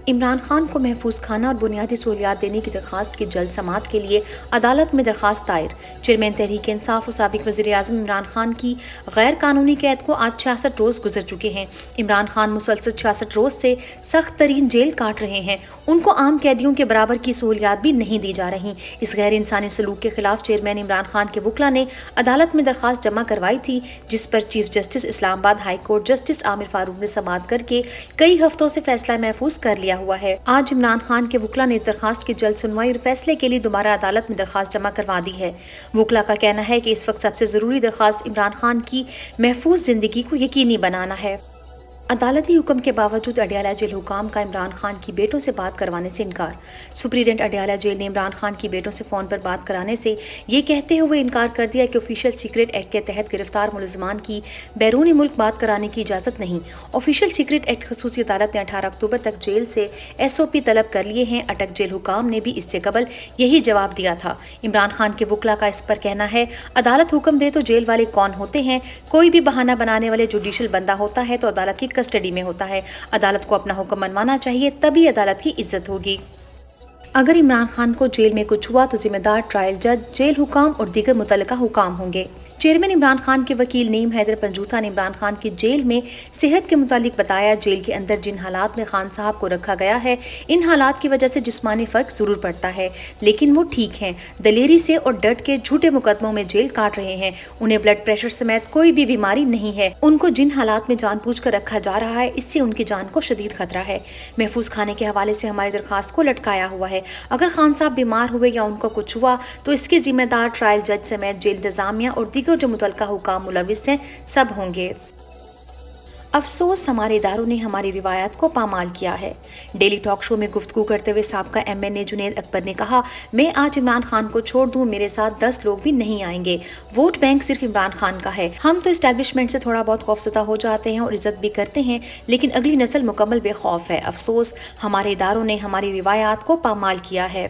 عمران خان کو محفوظ کھانا اور بنیادی سہولیات دینے کی درخواست کی جلد سماعت کے لیے عدالت میں درخواست دائر۔ چیئرمین تحریک انصاف و سابق وزیر اعظم عمران خان کی غیر قانونی قید کو آج 66 روز گزر چکے ہیں۔ عمران خان مسلسل 66 روز سے سخت ترین جیل کاٹ رہے ہیں۔ ان کو عام قیدیوں کے برابر کی سہولیات بھی نہیں دی جا رہی۔ اس غیر انسانی سلوک کے خلاف چیئرمین عمران خان کے وکلاء نے عدالت میں درخواست جمع کروائی تھی، جس پر چیف جسٹس اسلام آباد ہائی کورٹ جسٹس عامر فاروق نے سماعت کر کے کئی ہفتوں سے فیصلہ محفوظ کر لیا ہوا ہے۔ آج عمران خان کے وکلاء نے اس درخواست کی جلد سنوائی اور فیصلے کے لیے دوبارہ عدالت میں درخواست جمع کروا دی ہے۔ وکلاء کا کہنا ہے کہ اس وقت سب سے ضروری درخواست عمران خان کی محفوظ زندگی کو یقینی بنانا ہے۔ عدالتی حکم کے باوجود اڈیالہ جیل حکام کا عمران خان کی بیٹوں سے بات کروانے سے انکار۔ سپرنٹنڈنٹ اڈیالہ جیل نے عمران خان کی بیٹوں سے فون پر بات کرانے سے یہ کہتے ہوئے انکار کر دیا کہ آفیشیل سیکرٹ ایکٹ کے تحت گرفتار ملزمان کی بیرون ملک بات کرانے کی اجازت نہیں۔ آفیشیل سیکرٹ ایکٹ خصوصی عدالت نے 18 اکتوبر تک جیل سے SOP طلب کر لیے ہیں۔ اٹک جیل حکام نے بھی اس سے قبل یہی جواب دیا تھا۔ عمران خان کے وکلاء کا اس پر کہنا ہے، عدالت حکم دے تو جیل والے کون ہوتے ہیں؟ کوئی بھی بہانہ بنانے والے جوڈیشل بندہ ہوتا ہے تو عدالت کی کسٹڈی میں ہوتا ہے۔ عدالت کو اپنا حکم منوانا چاہیے، تبھی عدالت کی عزت ہوگی۔ اگر عمران خان کو جیل میں کچھ ہوا تو ذمہ دار ٹرائل جج، جیل حکام اور دیگر متعلقہ حکام ہوں گے۔ چیئرمین عمران خان کے وکیل نعیم حیدر پنجوتھا نے عمران خان کی جیل میں صحت کے متعلق بتایا، جیل کے اندر جن حالات میں خان صاحب کو رکھا گیا ہے، ان حالات کی وجہ سے جسمانی فرق ضرور پڑتا ہے، لیکن وہ ٹھیک ہیں، دلیری سے اور ڈٹ کے جھوٹے مقدموں میں جیل کاٹ رہے ہیں۔ انہیں بلڈ پریشر سمیت کوئی بھی بیماری نہیں ہے۔ ان کو جن حالات میں جان بوجھ کر رکھا جا رہا ہے، اس سے ان کی جان کو شدید خطرہ ہے۔ محفوظ کھانے کے حوالے سے ہماری درخواست کو لٹکایا ہوا ہے۔ اگر خان صاحب بیمار ہوئے یا ان کو کچھ ہوا تو اس کے ذمہ دار ٹرائل جج سمیت جیل انتظامیہ اور دیگر جو متعلقہ حکام ملوث ہیں، سب ہوں گے۔ افسوس، ہمارے اداروں نے ہماری روایات کو پامال کیا ہے۔ ڈیلی ٹاک شو میں گفتگو کرتے ہوئے سابقہ MNA جنید اکبر نے کہا، میں آج عمران خان کو چھوڑ دوں، میرے ساتھ 10 لوگ بھی نہیں آئیں گے۔ ووٹ بینک صرف عمران خان کا ہے۔ ہم تو اسٹیبلشمنٹ سے تھوڑا بہت خوفزدہ ہو جاتے ہیں اور عزت بھی کرتے ہیں، لیکن اگلی نسل مکمل بے خوف ہے۔ افسوس، ہمارے اداروں نے ہماری روایات کو پامال کیا ہے۔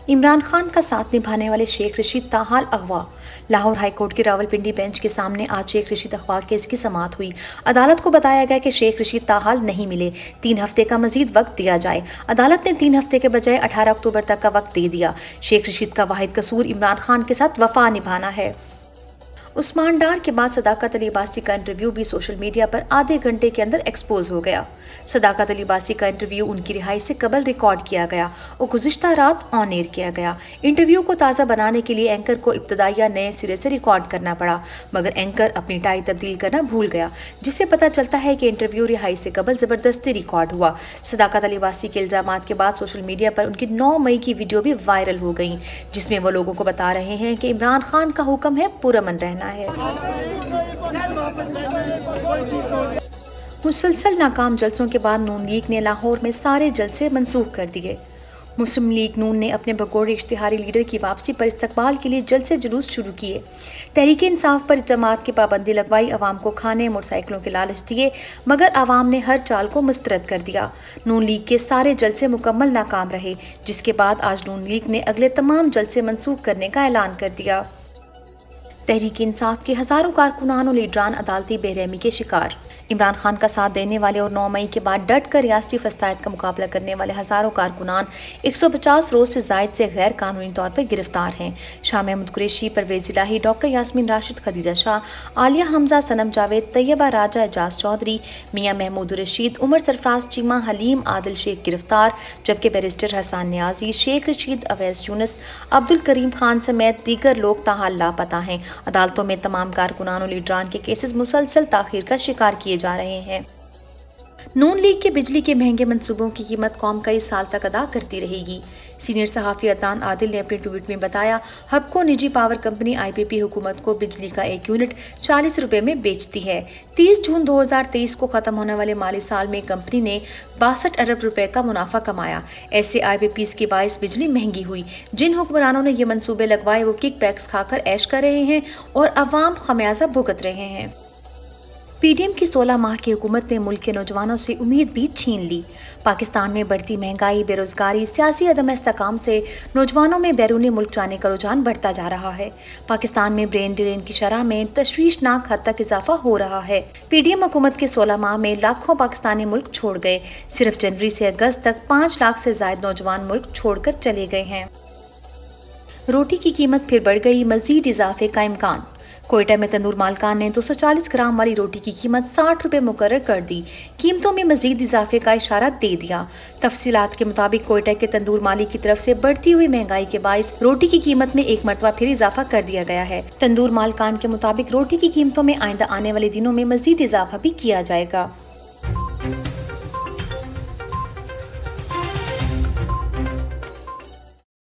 عمران خان کا ساتھ نبھانے والے شیخ رشید تاحال اغوا۔ لاہور ہائی کورٹ کی راولپنڈی بینچ کے سامنے آج شیخ رشید اغوا کیس کی سماعت ہوئی۔ عدالت کو بتایا گیا کہ شیخ رشید تاحال نہیں ملے، 3 ہفتے کا مزید وقت دیا جائے۔ عدالت نے 3 ہفتے کے بجائے 18 اکتوبر تک کا وقت دے دیا۔ شیخ رشید کا واحد قصور عمران خان کے ساتھ وفا نبھانا ہے۔ عثمان ڈار کے بعد صداقت علی عباسی کا انٹرویو بھی سوشل میڈیا پر آدھے گھنٹے کے اندر ایکسپوز ہو گیا۔ صداقت علی عباسی کا انٹرویو ان کی رہائی سے قبل ریکارڈ کیا گیا اور گزشتہ رات آن ایئر کیا گیا۔ انٹرویو کو تازہ بنانے کے لیے اینکر کو ابتدائیہ نئے سرے سے ریکارڈ کرنا پڑا، مگر اینکر اپنی ٹائی تبدیل کرنا بھول گیا، جس سے پتہ چلتا ہے کہ انٹرویو رہائی سے قبل زبردستی ریکارڈ ہوا۔ صداقت علی عباسی کے الزامات کے بعد سوشل میڈیا پر ان کی 9 مئی کی ویڈیو بھی وائرل ہو گئی، جس میں وہ لوگوں کو بتا رہے ہیں کہ عمران خان کا حکم ہے پرامن رہنا ہے۔ مسلسل ناکام جلسوں کے بعد نون لیگ نے لاہور میں سارے جلسے منسوخ کر دیے۔ مسلم لیگ نون نے اپنے بغور اشتہاری لیڈر کی واپسی پر استقبال کے لیے جلسے جلوس شروع کیے۔ تحریک انصاف پر اجتماعات کی پابندی لگوائی، عوام کو کھانے موٹر سائیکلوں کے لالچ دیے، مگر عوام نے ہر چال کو مسترد کر دیا۔ نون لیگ کے سارے جلسے مکمل ناکام رہے، جس کے بعد آج نون لیگ نے اگلے تمام جلسے منسوخ کرنے کا اعلان کر دیا۔ تحریک انصاف کے ہزاروں کارکنان و لیڈران عدالتی بے رحمی کے شکار۔ عمران خان کا ساتھ دینے والے اور 9 مئی کے بعد ڈٹ کر ریاستی فسادات کا مقابلہ کرنے والے ہزاروں کارکنان 150 روز سے زائد سے غیر قانونی طور پر گرفتار ہیں۔ شاہ محمود قریشی، پرویز الہی، ڈاکٹر یاسمین راشد، خدیجہ شاہ، عالیہ حمزہ، صنم جاوید، طیبہ راجہ، اعجاز چودھری، میاں محمود رشید، عمر سرفراز چیمہ، حلیم عادل شیخ گرفتار، جبکہ بیرسٹر حسان نیازی، شیخ رشید، اویس یونس، عبدالکریم خان سمیت دیگر لوگ تاحال لاپتہ ہیں۔ عدالتوں میں تمام کارکنان و لیڈران کے کیسز مسلسل تاخیر کا شکار کیے جا رہے ہیں۔ نون لیگ کے بجلی کے مہنگے منصوبوں کی قیمت قوم کئی سال تک ادا کرتی رہے گی۔ سینئر صحافی عدنان عادل نے اپنے ٹویٹ میں بتایا، ہبکو نجی پاور کمپنی IPP حکومت کو بجلی کا 1 یونٹ 40 روپے میں بیچتی ہے۔ 30 جون 2023 کو ختم ہونے والے مالی سال میں کمپنی نے 62 ارب روپے کا منافع کمایا۔ ایسے IPPs کے باعث بجلی مہنگی ہوئی۔ جن حکمرانوں نے یہ منصوبے لگوائے وہ کک بیکس کھا کر عیش کر رہے ہیں اور عوام خمیازہ بھگت رہے ہیں۔ پی ڈی ایم کی 16 ماہ کی حکومت نے ملک کے نوجوانوں سے امید بھی چھین لی۔ پاکستان میں بڑھتی مہنگائی، بے روزگاری، سیاسی عدم استحکام سے نوجوانوں میں بیرون ملک جانے کا رجحان بڑھتا جا رہا ہے۔ پاکستان میں برین ڈرین کی شرح میں تشویشناک حد تک اضافہ ہو رہا ہے۔ پی ڈی ایم حکومت کے 16 ماہ میں لاکھوں پاکستانی ملک چھوڑ گئے۔ صرف جنوری سے اگست تک 5 لاکھ سے زائد نوجوان ملک چھوڑ کر چلے گئے ہیں۔ روٹی کی قیمت پھر بڑھ گئی، مزید اضافے کا امکان۔ کوئٹہ میں تندور مالکان نے 240 گرام والی روٹی کی قیمت 60 روپے مقرر کر دی۔ قیمتوں میں مزید اضافے کا اشارہ دے دیا۔ تفصیلات کے مطابق کوئٹہ کے تندور مالک کی طرف سے بڑھتی ہوئی مہنگائی کے باعث روٹی کی قیمت میں ایک مرتبہ پھر اضافہ کر دیا گیا ہے۔ تندور مالکان کے مطابق روٹی کی قیمتوں میں آئندہ آنے والے دنوں میں مزید اضافہ بھی کیا جائے گا۔